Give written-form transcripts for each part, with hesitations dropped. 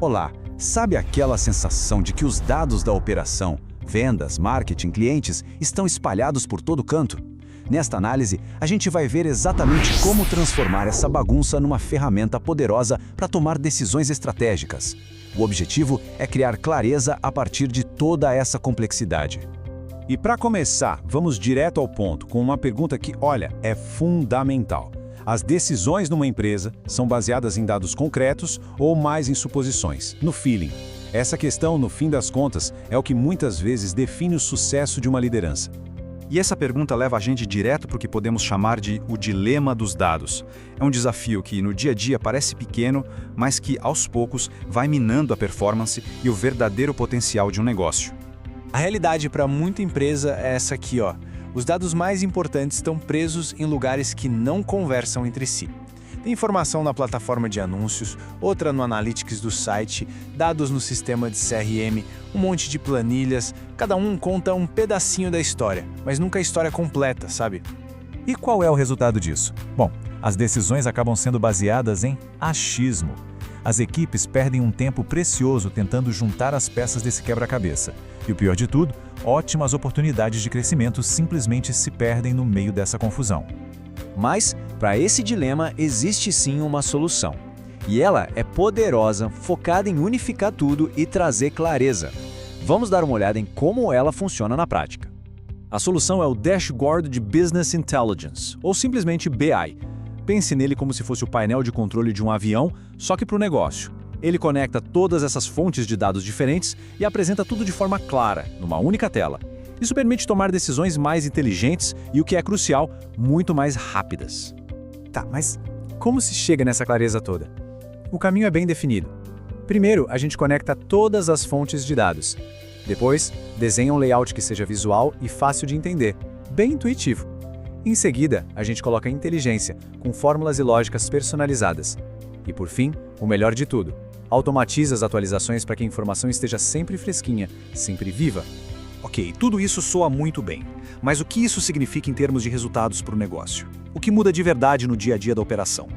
Olá, sabe aquela sensação de que os dados da operação, vendas, marketing, clientes estão espalhados por todo canto? Nesta análise, a gente vai ver exatamente como transformar essa bagunça numa ferramenta poderosa para tomar decisões estratégicas. O objetivo é criar clareza a partir de toda essa complexidade. E para começar, vamos direto ao ponto com uma pergunta que, olha, é fundamental. As decisões numa empresa são baseadas em dados concretos ou mais em suposições, no feeling. Essa questão, no fim das contas, é o que muitas vezes define o sucesso de uma liderança. E essa pergunta leva a gente direto para o que podemos chamar de o dilema dos dados. É um desafio que no dia a dia parece pequeno, mas que aos poucos vai minando a performance e o verdadeiro potencial de um negócio. A realidade para muita empresa é essa aqui, ó. Os dados mais importantes estão presos em lugares que não conversam entre si. Tem informação na plataforma de anúncios, outra no Analytics do site, dados no sistema de CRM, um monte de planilhas, cada um conta um pedacinho da história, mas nunca a história completa, sabe? E qual é o resultado disso? Bom, as decisões acabam sendo baseadas em achismo. As equipes perdem um tempo precioso tentando juntar as peças desse quebra-cabeça. E o pior de tudo, ótimas oportunidades de crescimento simplesmente se perdem no meio dessa confusão. Mas, para esse dilema, existe sim uma solução. E ela é poderosa, focada em unificar tudo e trazer clareza. Vamos dar uma olhada em como ela funciona na prática. A solução é o Dashboard de Business Intelligence, ou simplesmente BI. Pense nele como se fosse o painel de controle de um avião, só que para o negócio. Ele conecta todas essas fontes de dados diferentes e apresenta tudo de forma clara, numa única tela. Isso permite tomar decisões mais inteligentes e, o que é crucial, muito mais rápidas. Tá, mas como se chega nessa clareza toda? O caminho é bem definido. Primeiro, a gente conecta todas as fontes de dados. Depois, desenha um layout que seja visual e fácil de entender, bem intuitivo. Em seguida, a gente coloca inteligência, com fórmulas e lógicas personalizadas. E por fim, o melhor de tudo, automatiza as atualizações para que a informação esteja sempre fresquinha, sempre viva. Ok, tudo isso soa muito bem, mas o que isso significa em termos de resultados para o negócio? O que muda de verdade no dia a dia da operação?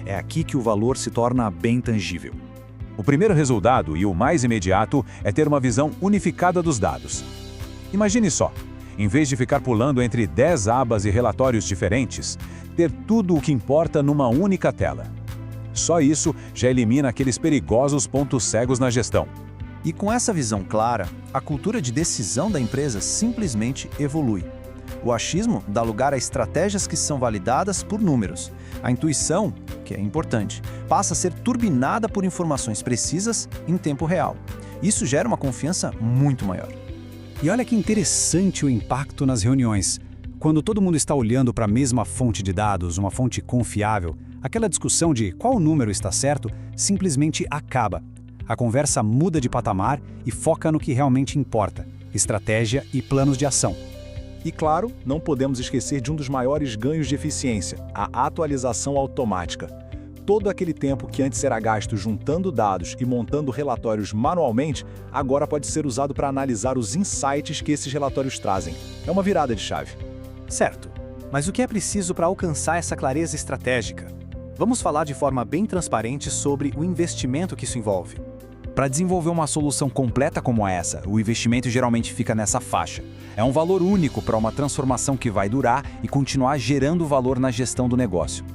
É aqui que o valor se torna bem tangível. O primeiro resultado, e o mais imediato, é ter uma visão unificada dos dados. Imagine só, em vez de ficar pulando entre 10 abas e relatórios diferentes, ter tudo o que importa numa única tela. Só isso já elimina aqueles perigosos pontos cegos na gestão. E com essa visão clara, a cultura de decisão da empresa simplesmente evolui. O achismo dá lugar a estratégias que são validadas por números. A intuição, que é importante, passa a ser turbinada por informações precisas em tempo real. Isso gera uma confiança muito maior. E olha que interessante o impacto nas reuniões. Quando todo mundo está olhando para a mesma fonte de dados, uma fonte confiável, aquela discussão de qual número está certo simplesmente acaba. A conversa muda de patamar e foca no que realmente importa: estratégia e planos de ação. E claro, não podemos esquecer de um dos maiores ganhos de eficiência, a atualização automática. Todo aquele tempo que antes era gasto juntando dados e montando relatórios manualmente, agora pode ser usado para analisar os insights que esses relatórios trazem. É uma virada de chave. Certo, mas o que é preciso para alcançar essa clareza estratégica? Vamos falar de forma bem transparente sobre o investimento que isso envolve. Para desenvolver uma solução completa como essa, o investimento geralmente fica nessa faixa. É um valor único para uma transformação que vai durar e continuar gerando valor na gestão do negócio.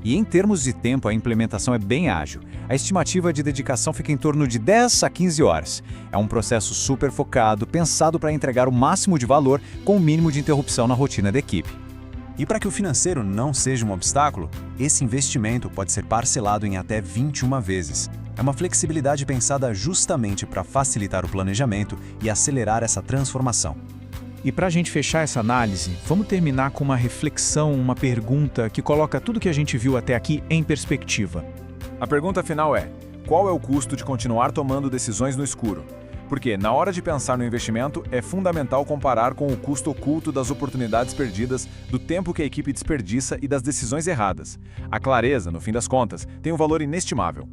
E em termos de tempo, a implementação é bem ágil. A estimativa de dedicação fica em torno de 10 a 15 horas. É um processo super focado, pensado para entregar o máximo de valor com o mínimo de interrupção na rotina da equipe. E para que o financeiro não seja um obstáculo, esse investimento pode ser parcelado em até 21 vezes. É uma flexibilidade pensada justamente para facilitar o planejamento e acelerar essa transformação. E para a gente fechar essa análise, vamos terminar com uma reflexão, uma pergunta que coloca tudo que a gente viu até aqui em perspectiva. A pergunta final é: qual é o custo de continuar tomando decisões no escuro? Porque, na hora de pensar no investimento, é fundamental comparar com o custo oculto das oportunidades perdidas, do tempo que a equipe desperdiça e das decisões erradas. A clareza, no fim das contas, tem um valor inestimável.